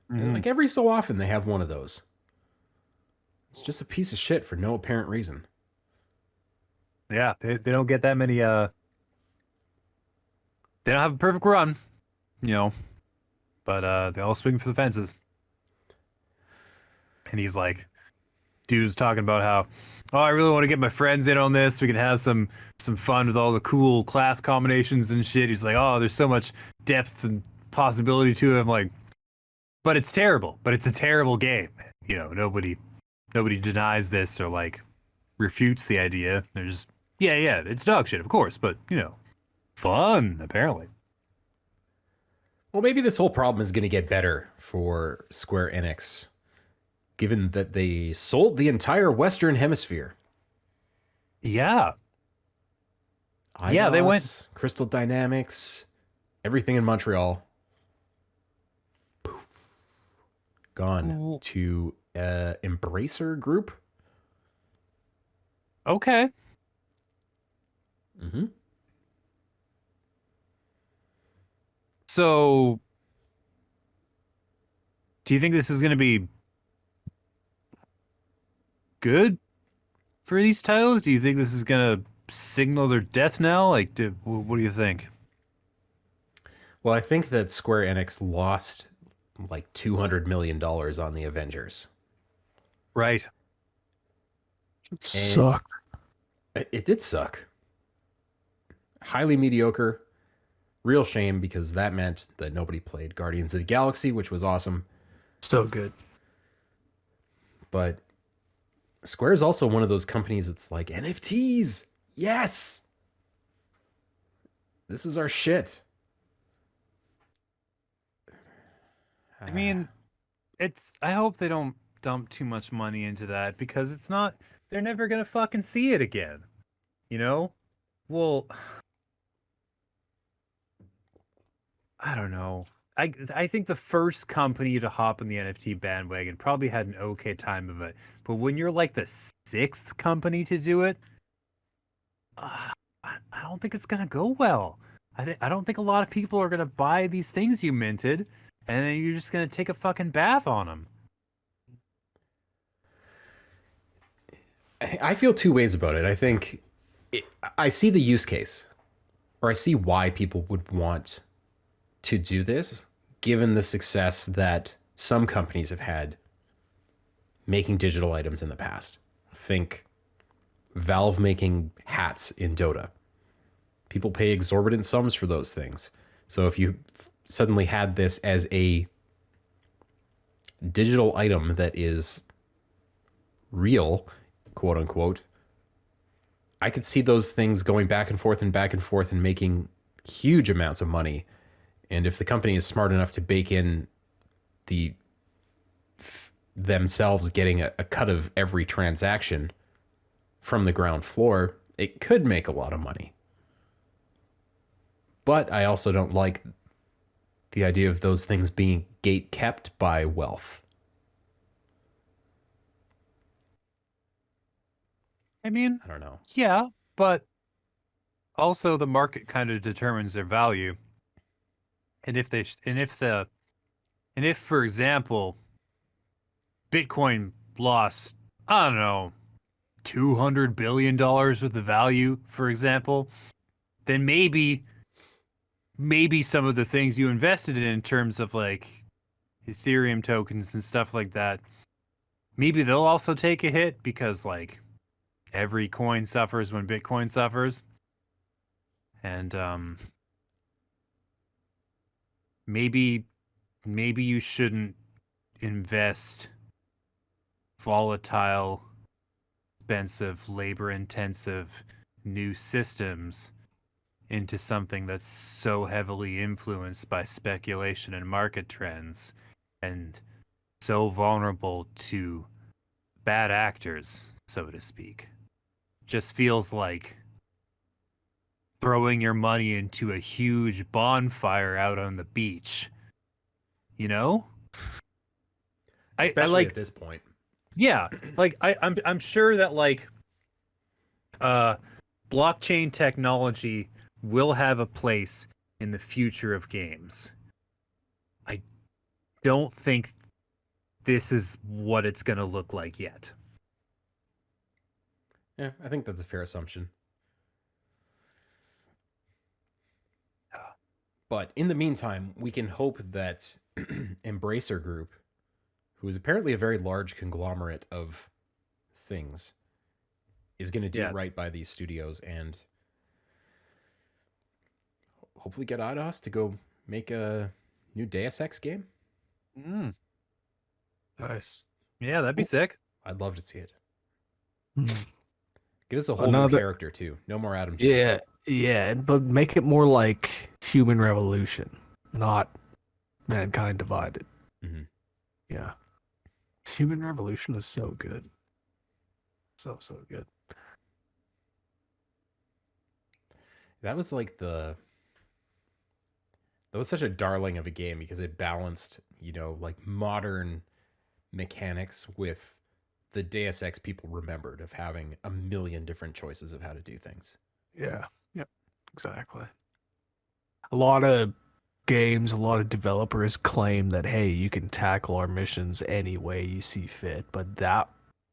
Like every so often they have one of those. It's just a piece of shit for no apparent reason. Yeah, they don't get that many. They don't have a perfect run, you know, but they all swing for the fences. And he's like, dude's talking about how, "Oh, I really want to get my friends in on this. We can have some fun with all the cool class combinations and shit." He's like, "Oh, there's so much depth and possibility to it." I'm like, "But it's terrible. But it's a terrible game. You know, nobody denies this or like refutes the idea. They're just, yeah, it's dog shit, of course, but you know, fun apparently." Well, maybe this whole problem is going to get better for Square Enix, given that they sold the entire Western Hemisphere. Yeah, IDOS, Yeah, they went- Crystal Dynamics, everything in Montreal. Poof. Gone to Embracer Group. okay. Mm-hmm. So, do you think this is going to be good for these titles? Do you think this is going to signal their death knell? Like, what do you think? Well, I think that Square Enix lost like $200 million on the Avengers. Right. Suck. It did suck. Highly mediocre. Real shame because that meant that nobody played Guardians of the Galaxy, which was awesome. So good. But Square is also one of those companies that's like, NFTs. Yes. This is our shit. I mean, I hope they don't dump too much money into that because it's not, they're never going to fucking see it again. You know? Well, I don't know. I think the first company to hop on the NFT bandwagon probably had an okay time of it. But when you're like the sixth company to do it, I don't think it's gonna go well. I don't think a lot of people are gonna buy these things you minted, and then you're just gonna take a fucking bath on them. I feel two ways about it. I think I see the use case, or I see why people would want to do this, given the success that some companies have had making digital items in the past. Think Valve making hats in Dota. People pay exorbitant sums for those things. So if you suddenly had this as a digital item that is real, quote unquote, I could see those things going back and forth and making huge amounts of money. And if the company is smart enough to bake in themselves getting a cut of every transaction from the ground floor, it could make a lot of money. But I also don't like the idea of those things being gate kept by wealth. I mean, I don't know. yeah, but also the market kind of determines their value. And if for example, Bitcoin lost, I don't know, $200 billion worth of value, for example, then maybe some of the things you invested in terms of like Ethereum tokens and stuff like that, maybe they'll also take a hit because like every coin suffers when Bitcoin suffers. And maybe you shouldn't invest volatile, expensive, labor-intensive new systems into something that's so heavily influenced by speculation and market trends and so vulnerable to bad actors, so to speak. Just feels like throwing your money into a huge bonfire out on the beach. You know? Especially I like, at this point. yeah, like I'm sure that like blockchain technology will have a place in the future of games. I don't think this is what it's going to look like yet. Yeah, I think that's a fair assumption. But in the meantime, we can hope that Embracer Group, who is apparently a very large conglomerate of things, is going to do right by these studios and hopefully get Eidos to go make a new Deus Ex game. Nice. Yeah, that'd be sick. I'd love to see it. Mm. Give us a whole new character too. No more Adam Jensen. Yeah, but make it more like Human Revolution, not Mankind Divided. Mm-hmm. Yeah. Human Revolution is so good. So good. That was like that was such a darling of a game because it balanced, like modern mechanics with the Deus Ex people remembered of having a million different choices of how to do things. Yeah. Yep. Exactly. A lot of games, a lot of developers claim that, hey, you can tackle our missions any way you see fit. But that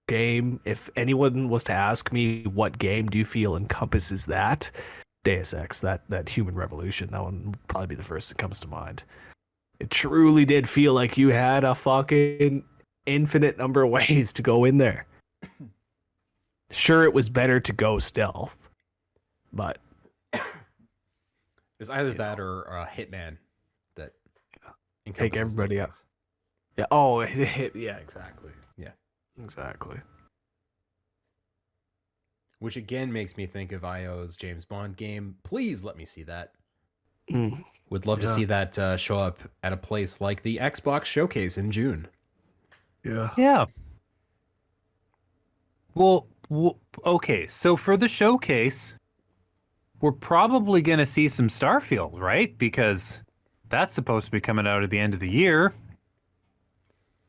game, if anyone was to ask me what game do you feel encompasses that, Deus Ex, that Human Revolution, that one would probably be the first that comes to mind. It truly did feel like you had a fucking infinite number of ways to go in there. Sure, it was better to go stealth, but It's either You that or Hitman that Take encompasses everybody those out. things. Yeah. Oh, yeah, exactly. Yeah. Exactly. Which again makes me think of IO's James Bond game. Please let me see that. Mm. Would love to Yeah. see that show up at a place like the Xbox Showcase in June. Yeah. Yeah. Well, okay. So for the showcase, we're probably going to see some Starfield, right? Because that's supposed to be coming out at the end of the year.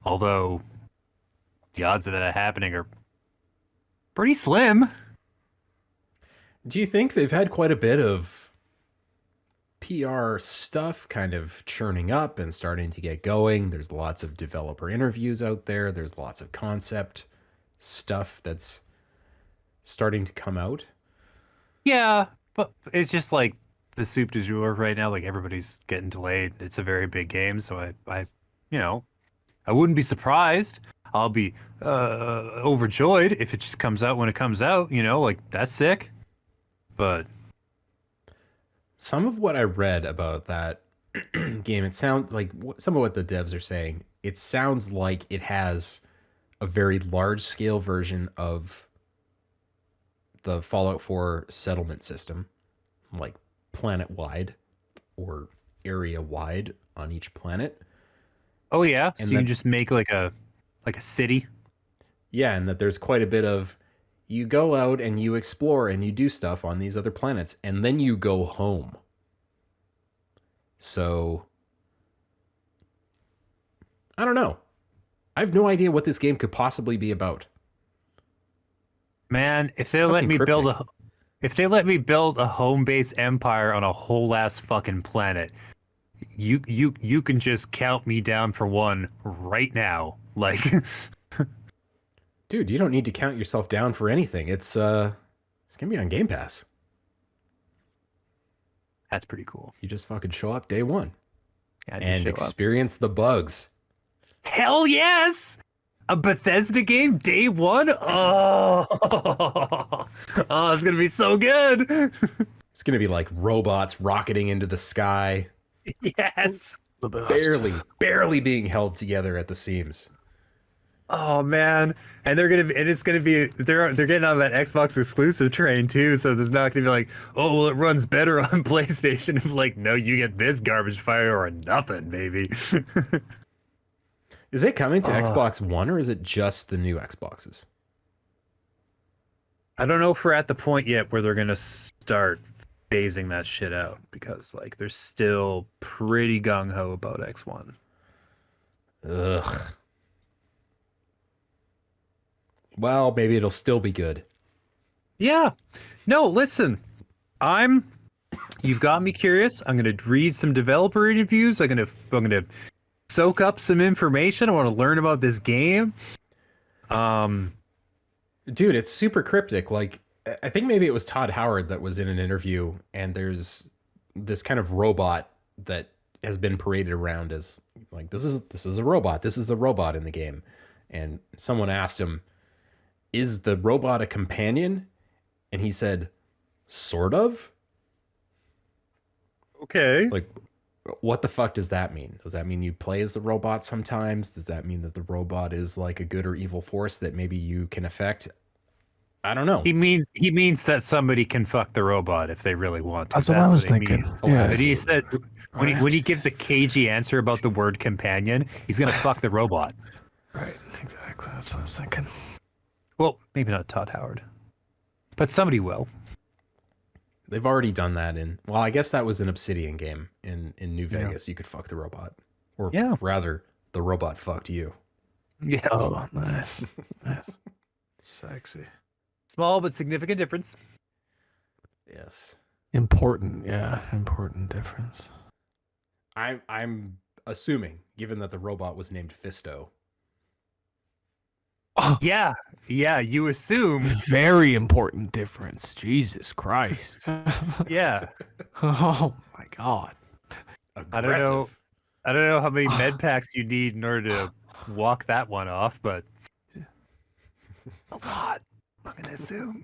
Although the odds of that happening are pretty slim. Do you think they've had quite a bit of PR stuff kind of churning up and starting to get going? There's lots of developer interviews out there. There's lots of concept stuff that's starting to come out. Yeah, but it's just like the soup du jour right now. Like everybody's getting delayed. It's a very big game, so you know, I wouldn't be surprised. I'll be overjoyed if it just comes out when it comes out. You know, like that's sick. But Some of what I read about that game, it sounds like some of what the devs are saying. It sounds like it has a very large scale version of the Fallout 4 settlement system, like planet wide or area wide on each planet. oh yeah, so And you then, can just make like a city. yeah, and that there's quite a bit of you go out and you explore and you do stuff on these other planets, and then you go home. So, I don't know. I have no idea what this game could possibly be about. Man, if they let Fucking me build cryptic. if they let me build a home base empire on a whole ass fucking planet, you can just count me down for one right now. Like Dude, you don't need to count yourself down for anything. It's gonna be on Game Pass. that's pretty cool. You just fucking show up day one Yeah, just and show up. experience the bugs. Hell yes! A Bethesda game day one? Oh, oh, it's gonna be so good. It's gonna be like robots rocketing into the sky, Yes. The best. barely being held together at the seams. Oh man, and it's gonna be they're getting on that Xbox exclusive train too. So there's not gonna be like, oh well, it runs better on PlayStation. Like, no, you get this garbage fire or nothing, baby. Is it coming to Xbox One or is it just the new Xboxes? I don't know if we're at the point yet where they're gonna start phasing that shit out because like they're still pretty gung ho about X1. Ugh. Well, maybe it'll still be good. Yeah. No, listen. You've got me curious. I'm gonna read some developer interviews. I'm gonna soak up some information. I want to learn about this game. Dude, it's super cryptic. Like, I think maybe it was Todd Howard that was in an interview, and there's this kind of robot that has been paraded around as like this is a robot. This is the robot in the game. And someone asked him, "Is the robot a companion?" And he said, "Sort of." Okay. Like, what the fuck does that mean? Does that mean you play as the robot sometimes? Does that mean that the robot is like a good or evil force that maybe you can affect? I don't know. He means that somebody can fuck the robot if they really want to. That's what I was thinking. means. Yeah. But he said when he gives a cagey answer about the word companion, he's gonna fuck the robot. Right. Exactly. That's what I was thinking. Well, maybe not Todd Howard, but somebody will. They've already done that well, I guess that was an Obsidian game in New Vegas. You could fuck the robot. Or Yeah. rather, the robot fucked you. Yeah. Oh, nice. Nice. Sexy. Small but significant difference. Yes. Important. Yeah. Important difference. I'm assuming, given that the robot was named Fisto. Oh, Yeah. Yeah. You assume. very important difference. Jesus Christ. Yeah. Oh my God. I don't know. I don't know how many med packs you need in order to walk that one off, but a lot. I'm gonna assume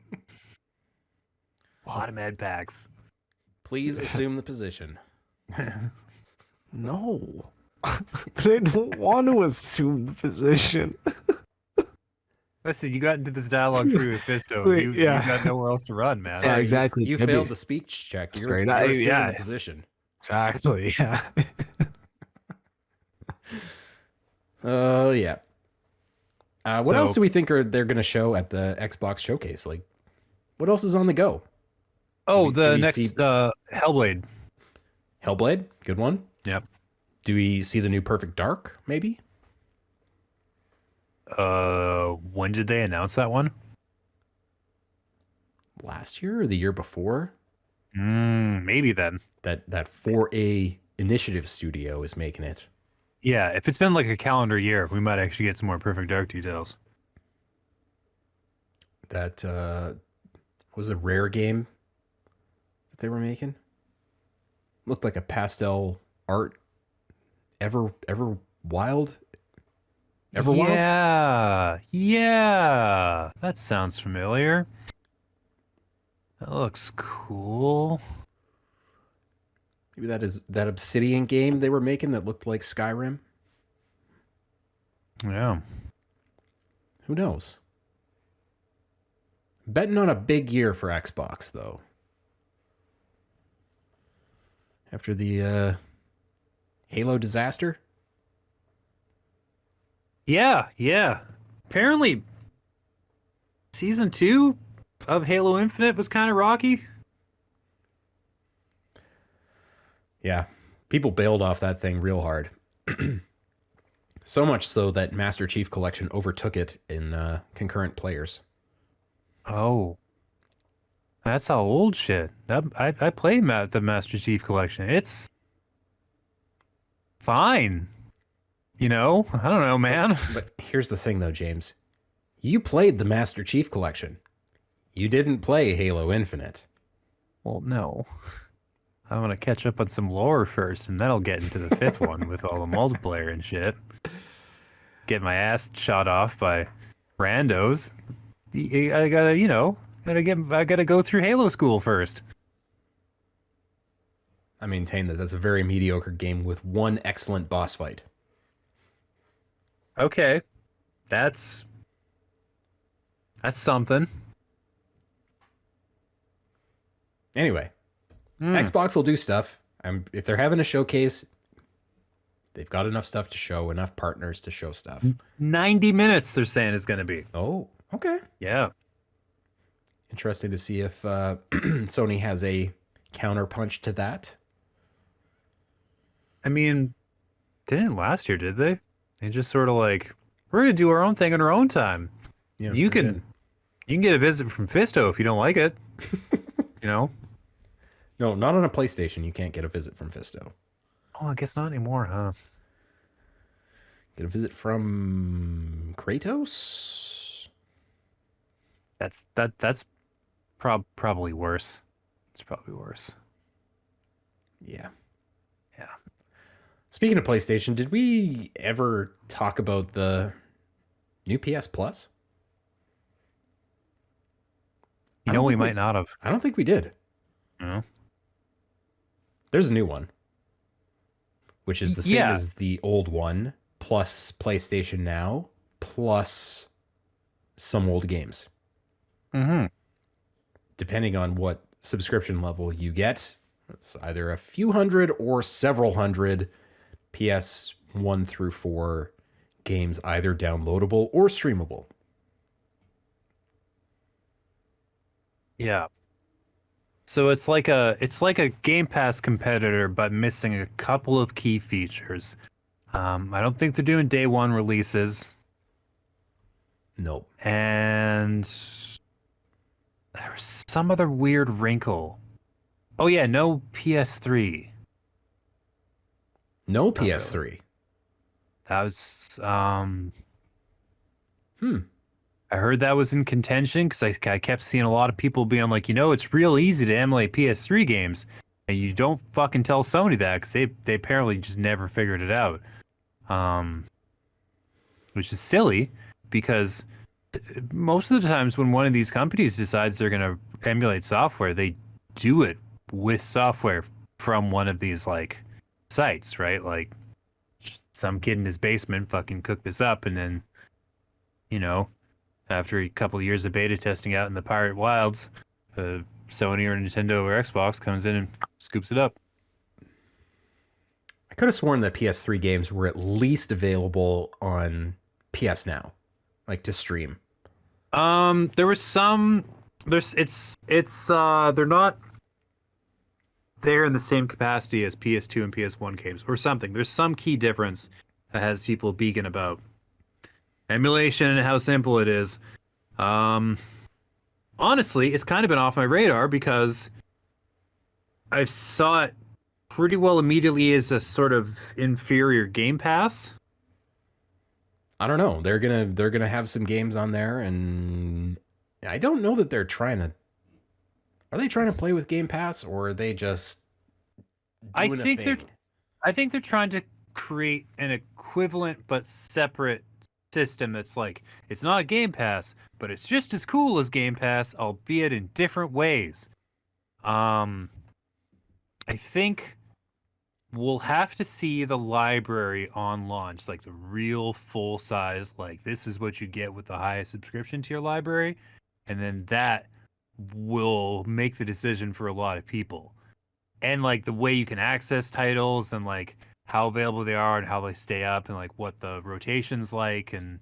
a lot of med packs. Please assume the position. No. But I don't want to assume the position. Listen, you got into this dialogue through Fisto. Wait, You yeah. got nowhere else to run, man. Yeah, exactly. You Maybe. failed the speech check. You're Straight assuming yeah. the position. Exactly. Yeah. Oh yeah. What else So- do we think they're going to show at the Xbox showcase? Like, what else is on the go? Oh, Do the we next see- Hellblade. Hellblade, good one. Yep. Do we see the new Perfect Dark? Maybe. When did they announce that one? Last year or the year before? Maybe then. That 4A Initiative Studio is making it. Yeah, if it's been like a calendar year, we might actually get some more Perfect Dark details. That was a Rare game that they were making. Looked like a pastel art. Ever Wild? Everwild? Yeah. That sounds familiar. That looks cool. Maybe that is that Obsidian game they were making that looked like Skyrim. Yeah. Who knows? Betting on a big year for Xbox though. After the Halo disaster. Yeah. Apparently, season 2 of Halo Infinite was kind of rocky. Yeah, people bailed off that thing real hard. So much so that Master Chief Collection overtook it in concurrent players. Oh. That's how old shit. I played the Master Chief Collection. It's fine. You know? I don't know, man. But here's the thing, though, James. You played the Master Chief Collection. You didn't play Halo Infinite. Well, no. I want to catch up on some lore first, and then I'll get into the fifth one with all the multiplayer and shit. Get my ass shot off by randos. I gotta, I gotta go through Halo school first. I maintain that that's a very mediocre game with one excellent boss fight. Okay, that's something. Anyway, Xbox will do stuff. If they're having a showcase, they've got enough stuff to show, enough partners to show stuff. 90 minutes, they're saying is gonna be. Oh, okay. Yeah. Interesting to see if Sony has a counterpunch to that. I mean, they didn't last year, did they? They just sort of like, we're gonna do our own thing in our own time. Yeah, You they're can good. get a visit from Fisto if you don't like it. You know? No, not on a PlayStation. You can't get a visit from Fisto. Oh, I guess not anymore, huh? Get a visit from Kratos? That's probably worse. It's probably worse. Yeah. Yeah. Speaking of PlayStation, did we ever talk about the new PS Plus? You I know, don't we think might not have. I don't think we did. No. There's a new one, which is the same Yeah. as the old one, plus PlayStation Now, plus some old games. Mm-hmm. Depending on what subscription level you get, it's either a few hundred or several hundred PS1 through 4 games, either downloadable or streamable. Yeah. So it's like a Game Pass competitor, but missing a couple of key features. I don't think they're doing day one releases, Nope. and there's some other weird wrinkle. Oh yeah, no PS3. No PS3. That was Hmm. I heard that was in contention because I kept seeing a lot of people being like, it's real easy to emulate PS3 games, and you don't fucking tell Sony that because they apparently just never figured it out. Which is silly because most of the times when one of these companies decides they're gonna emulate software, they do it with software from one of these like sites, right? Like some kid in his basement fucking cooked this up, and then, you know, after a couple of years of beta testing out in the pirate wilds, Sony or Nintendo or Xbox comes in and scoops it up. I could have sworn that PS3 games were at least available on PS Now, like to stream. There was some. They're not there in the same capacity as PS2 and PS1 games or something. There's some key difference that has people beacon about emulation and how simple it is. Honestly, it's kind of been off my radar because I saw it pretty well immediately as a sort of inferior Game Pass. I don't know. They're gonna have some games on there, and I don't know that they're trying to. Are they trying to play with Game Pass, or are they just doing a thing? I think they're trying to create an equivalent but separate system that's like, it's not a Game Pass, but it's just as cool as Game Pass, albeit in different ways. I think we'll have to see the library on launch, like the real full size, like this is what you get with the highest subscription tier library, and then that will make the decision for a lot of people. And like the way you can access titles and like how available they are and how they stay up and like what the rotation's like and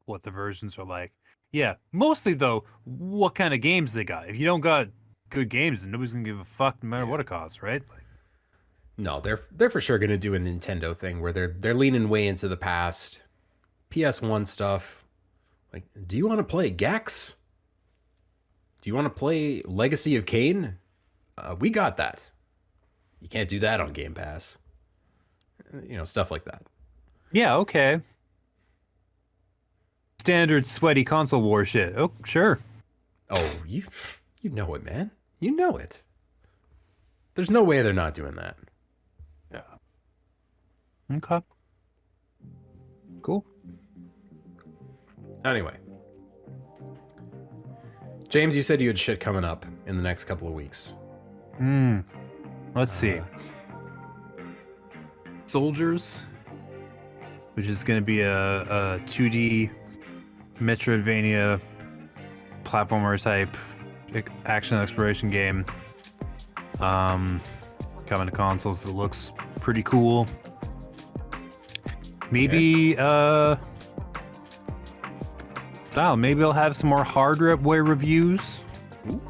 what the versions are like. Yeah, mostly though, what kind of games they got. If you don't got good games, then nobody's gonna give a fuck no matter what it costs, right? Like, no, they're for sure gonna do a Nintendo thing where they're leaning way into the past. PS1 stuff. Like, do you want to play Gex? Do you want to play Legacy of Kain? We got that. You can't do that on Game Pass. You know, stuff like that. yeah, okay. Standard sweaty console war shit. Oh, sure. Oh, you know it, man. You know it. There's no way they're not doing that. Yeah. Okay. Cool. Anyway. James, you said you had shit coming up in the next couple of weeks. Let's see. Soldiers, which is going to be a 2D Metroidvania platformer type action exploration game. Coming to consoles that looks pretty cool. Maybe maybe I'll have some more hardware reviews in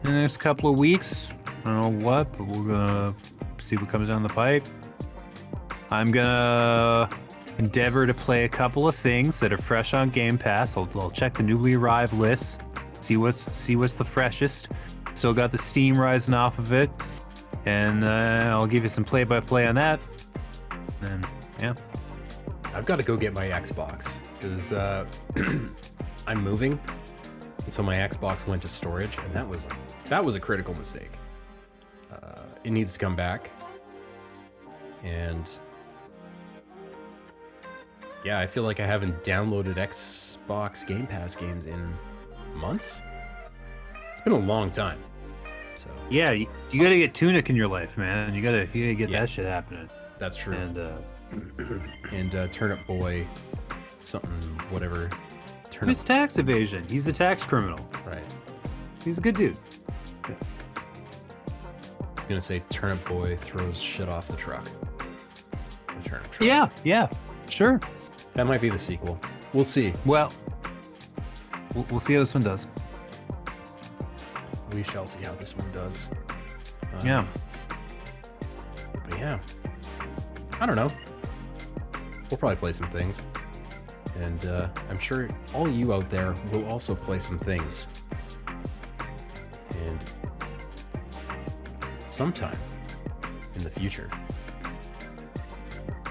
the next couple of weeks. I don't know what, but we're gonna see what comes down the pipe. I'm gonna endeavor to play a couple of things that are fresh on Game Pass. I'll check the newly arrived lists, see what's the freshest. Still got the Steam rising off of it, and I'll give you some play-by-play on that. And yeah, I've got to go get my Xbox because I'm moving, and so my Xbox went to storage, and that was a critical mistake. It needs to come back, and yeah, I feel like I haven't downloaded Xbox Game Pass games in months. It's been a long time. So yeah, you gotta get Tunic in your life, man. You gotta get that shit happening. That's true. And Turnip Boy, something, whatever. It's tax evasion. He's a tax criminal. Right. He's a good dude. I was gonna say Turnip Boy throws shit off the truck. The turnip truck. Yeah, sure. That might be the sequel. We'll see. Well, we'll see how this one does. We shall see how this one does. Yeah. But yeah, I don't know. We'll probably play some things. And I'm sure all you out there will also play some things. And sometime in the future,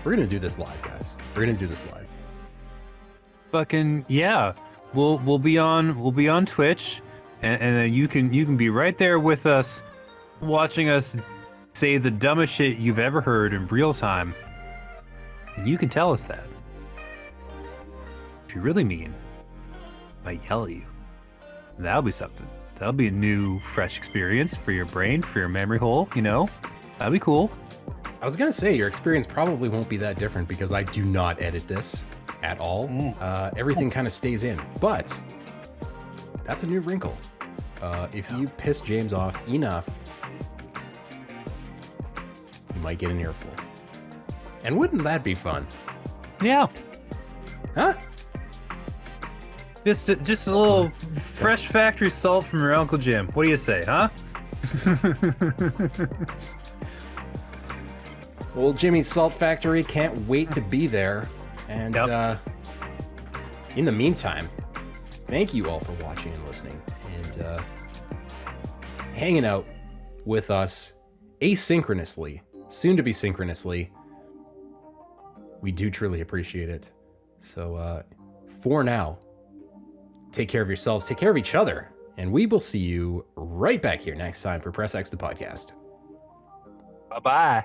we're going to do this live, guys. We're going to do this live. Fucking yeah. We'll be on Twitch, and then you can be right there with us, watching us say the dumbest shit you've ever heard in real time. And you can tell us that. If you're really mean, I might yell at you. And that'll be something That'll be a new, fresh experience for your brain, for your memory hole. You know, that'd be cool. I was gonna say your experience probably won't be that different because I do not edit this at all. Everything kind of stays in, but that's a new wrinkle. If you piss James off enough, you might get an earful. And wouldn't that be fun? Yeah. Huh? Just a little fresh factory salt from your Uncle Jim. What do you say, huh? Well, Jimmy's Salt Factory can't wait to be there. And in the meantime, thank you all for watching and listening and hanging out with us asynchronously, soon to be synchronously. We do truly appreciate it. So for now, take care of yourselves, take care of each other, and we will see you right back here next time for Press X the Podcast. Bye-bye.